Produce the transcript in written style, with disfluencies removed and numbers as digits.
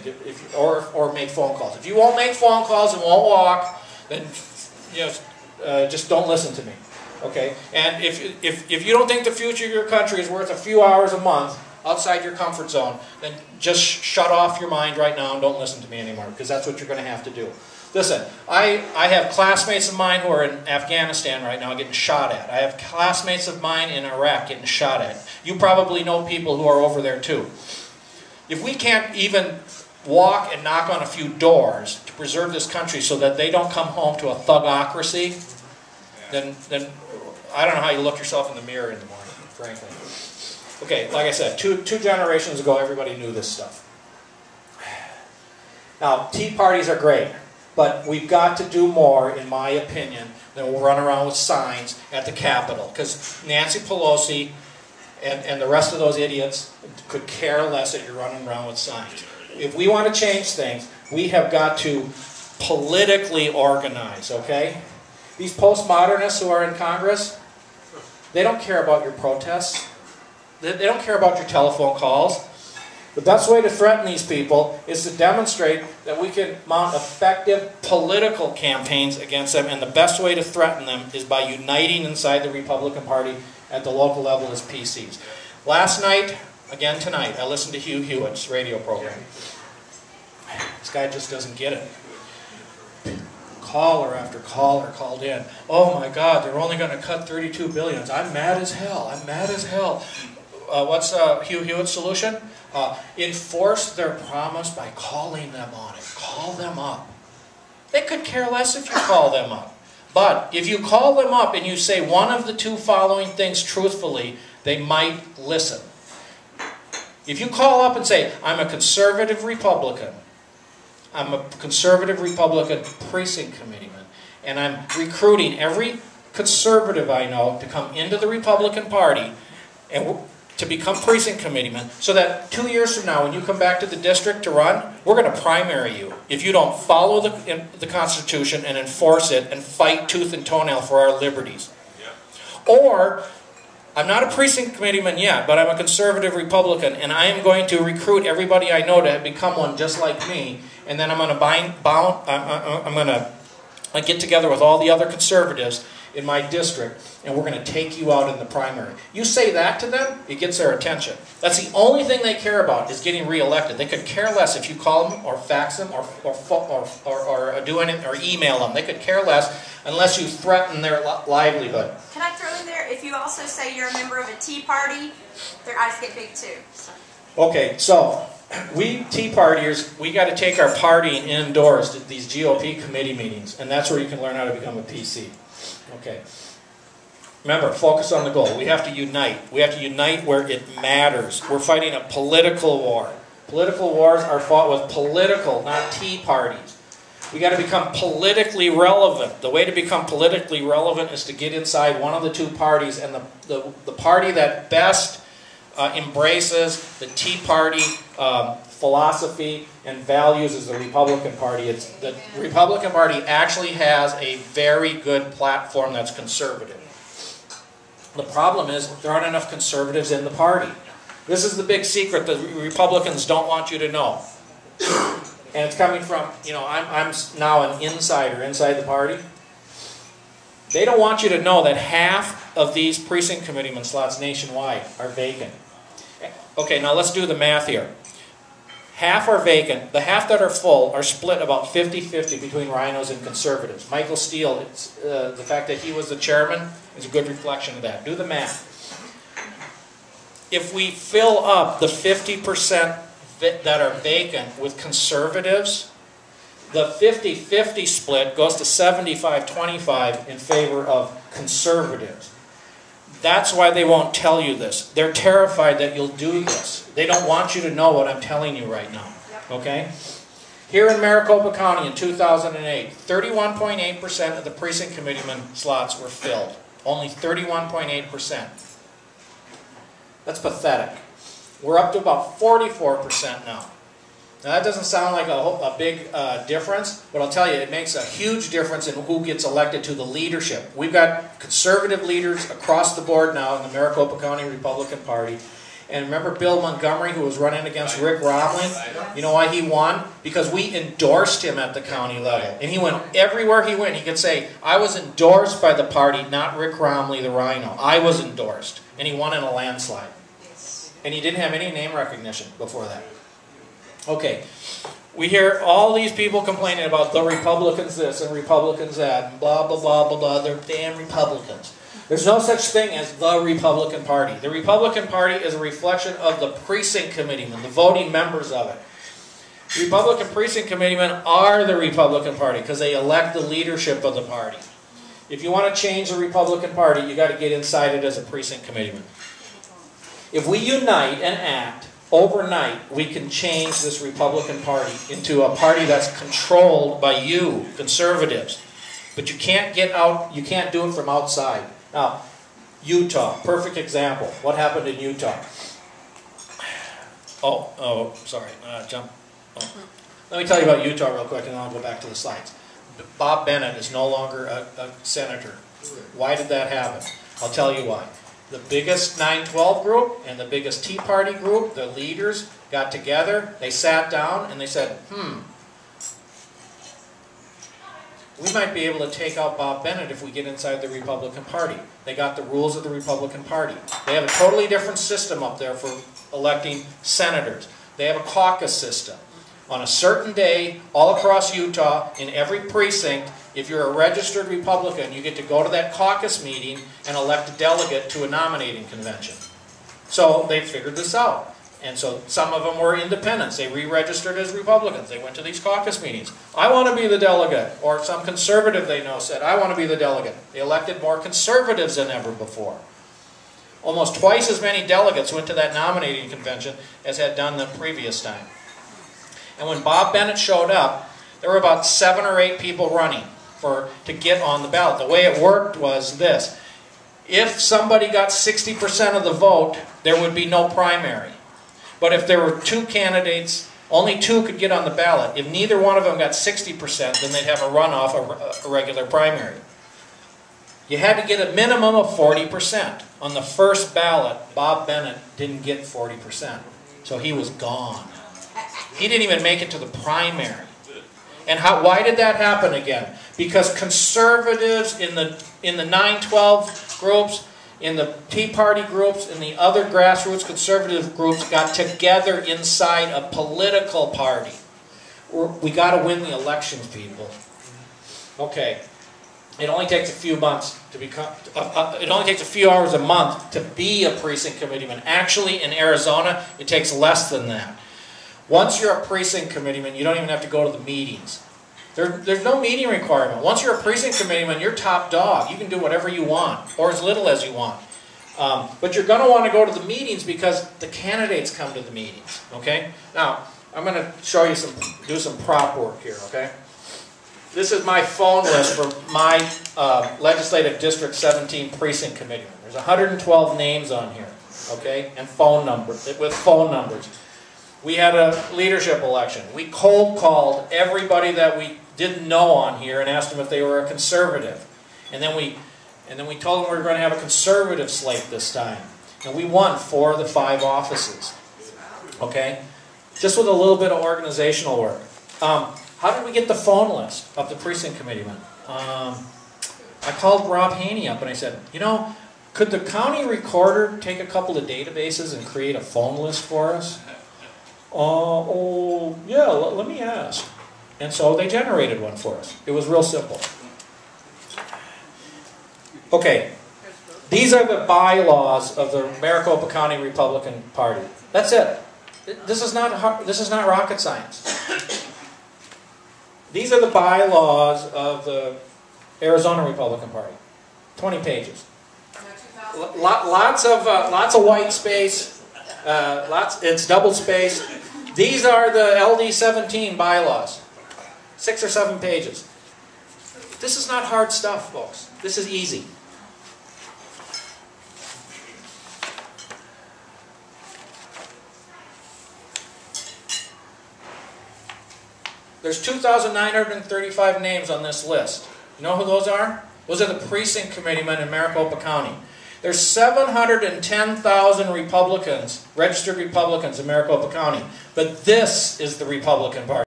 precinct, or make phone calls. If you won't make phone calls and won't walk, then just don't listen to me. Okay? And if you don't think the future of your country is worth a few hours a month outside your comfort zone, then just shut off your mind right now and don't listen to me anymore, because that's what you're going to have to do. Listen, I have classmates of mine who are in Afghanistan right now getting shot at. I have classmates of mine in Iraq getting shot at. You probably know people who are over there too. If we can't even walk and knock on a few doors to preserve this country so that they don't come home to a thugocracy, then I don't know how you look yourself in the mirror in the morning, frankly. Okay, like I said, two generations ago, everybody knew this stuff. Now, tea parties are great, but we've got to do more, in my opinion, than we'll run around with signs at the Capitol. Because Nancy Pelosi and the rest of those idiots could care less that you're running around with signs. If we want to change things, we have got to politically organize, okay? These postmodernists who are in Congress, they don't care about your protests. They don't care about your telephone calls. The best way to threaten these people is to demonstrate that we can mount effective political campaigns against them, and the best way to threaten them is by uniting inside the Republican Party at the local level as PCs. Last night, again tonight, I listened to Hugh Hewitt's radio program. This guy just doesn't get it. Caller after caller called in. Oh my God, they're only going to cut $32 billion. I'm mad as hell. I'm mad as hell. What's Hugh Hewitt's solution? Enforce their promise by calling them on it. Call them up. They could care less if you call them up. But if you call them up and you say one of the two following things truthfully, they might listen. If you call up and say, I'm a conservative Republican, I'm a conservative Republican precinct committeeman, and I'm recruiting every conservative I know to come into the Republican Party and to become precinct committeeman, so that 2 years from now, when you come back to the district to run, we're going to primary you if you don't follow the Constitution and enforce it and fight tooth and toenail for our liberties. Yeah. Or, I'm not a precinct committeeman yet, but I'm a conservative Republican, and I am going to recruit everybody I know to become one just like me, and then I'm going to get together with all the other conservatives in my district, and we're going to take you out in the primary. You say that to them, it gets their attention. That's the only thing they care about, is getting reelected. They could care less if you call them or fax them or do anything or email them. They could care less unless you threaten their livelihood. Can I throw in there, if you also say you're a member of a tea party, their eyes get big too. Okay, so we Tea Partiers, we got to take our partying indoors to these GOP committee meetings, and that's where you can learn how to become a PC. Okay. Remember, focus on the goal. We have to unite. We have to unite where it matters. We're fighting a political war. Political wars are fought with political, not tea parties. We got to become politically relevant. The way to become politically relevant is to get inside one of the two parties, and the party that best embraces the Tea Party philosophy and values is the Republican Party. The Republican Party actually has a very good platform that's conservative. The problem is there aren't enough conservatives in the party. This is the big secret that Republicans don't want you to know. And it's coming from, I'm now an insider inside the party. They don't want you to know that half of these precinct committeeman slots nationwide are vacant. Okay, now let's do the math here. Half are vacant. The half that are full are split about 50-50 between rhinos and conservatives. Michael Steele, the fact that he was the chairman is a good reflection of that. Do the math. If we fill up the 50% that are vacant with conservatives, the 50-50 split goes to 75-25 in favor of conservatives. That's why they won't tell you this. They're terrified that you'll do this. They don't want you to know what I'm telling you right now. Okay? Here in Maricopa County in 2008, 31.8% of the precinct committeeman slots were filled. Only 31.8%. That's pathetic. We're up to about 44% now. Now that doesn't sound like a big difference, but I'll tell you, it makes a huge difference in who gets elected to the leadership. We've got conservative leaders across the board now in the Maricopa County Republican Party, And remember Bill Montgomery, who was running against Rick Romlin? You know why he won? Because we endorsed him at the county level. And he went everywhere he went. He could say, I was endorsed by the party, not Rick Romley, the Rhino. I was endorsed. And he won in a landslide. And he didn't have any name recognition before that. Okay. We hear all these people complaining about the Republicans this and Republicans that, and blah, blah, blah, blah, blah. They're damn Republicans. There's no such thing as the Republican Party. The Republican Party is a reflection of the precinct committeemen, the voting members of it. Republican precinct committeemen are the Republican Party because they elect the leadership of the party. If you want to change the Republican Party, you got to get inside it as a precinct committeeman. If we unite and act, overnight, we can change this Republican Party into a party that's controlled by you, conservatives. But you can't get out, you can't do it from outside. Now, Utah, perfect example. What happened in Utah? Sorry, jump. Oh. Let me tell you about Utah real quick and then I'll go back to the slides. Bob Bennett is no longer a senator. Why did that happen? I'll tell you why. The biggest 9/12 group and the biggest Tea Party group, the leaders, got together, they sat down and they said, we might be able to take out Bob Bennett if we get inside the Republican Party. They got the rules of the Republican Party. They have a totally different system up there for electing senators. They have a caucus system. On a certain day, all across Utah, in every precinct, if you're a registered Republican, you get to go to that caucus meeting and elect a delegate to a nominating convention. So they figured this out. And so some of them were independents. They re-registered as Republicans. They went to these caucus meetings. I want to be the delegate. Or some conservative they know said, I want to be the delegate. They elected more conservatives than ever before. Almost twice as many delegates went to that nominating convention as had done the previous time. And when Bob Bennett showed up, there were about 7 or 8 people running to get on the ballot. The way it worked was this. If somebody got 60% of the vote, there would be no primary. But if there were 2 candidates, only 2 could get on the ballot. If neither one of them got 60%, then they'd have a runoff, a regular primary. You had to get a minimum of 40%. On the first ballot, Bob Bennett didn't get 40%. So he was gone. He didn't even make it to the primary. And why did that happen again? Because conservatives in the 9/12 groups, in the Tea Party groups, and the other grassroots conservative groups got together inside a political party. We got to win the elections, people. Okay. It only takes a few months to become. It only takes a few hours a month to be a precinct committeeman. Actually, in Arizona, it takes less than that. Once you're a precinct committeeman, you don't even have to go to the meetings. There's no meeting requirement. Once you're a precinct committeeman, you're top dog. You can do whatever you want, or as little as you want. But you're going to want to go to the meetings because the candidates come to the meetings. Okay. Now I'm going to show you do some prop work here. Okay. This is my phone list for my Legislative District 17 Precinct Committeeman. There's 112 names on here, okay, and phone numbers, with phone numbers. We had a leadership election. We cold called everybody that we didn't know on here and asked them if they were a conservative. And then we told them we were going to have a conservative slate this time. And we won 4 of the 5 offices, okay, just with a little bit of organizational work. How did we get the phone list of the precinct committeeman? I called Rob Haney up and I said, you know, could the county recorder take a couple of databases and create a phone list for us? Yeah, let me ask. And so they generated one for us. It was real simple. Okay, these are the bylaws of the Maricopa County Republican Party. That's it. This is not rocket science. These are the bylaws of the Arizona Republican Party. 20 pages. Lots of white space. It's double space. These are the LD17 bylaws. 6 or 7 pages. This is not hard stuff, folks. This is easy. There's 2,935 names on this list. You know who those are? Those are the precinct committeemen in Maricopa County. There's 710,000 Republicans, registered Republicans in Maricopa County. But this is the Republican Party.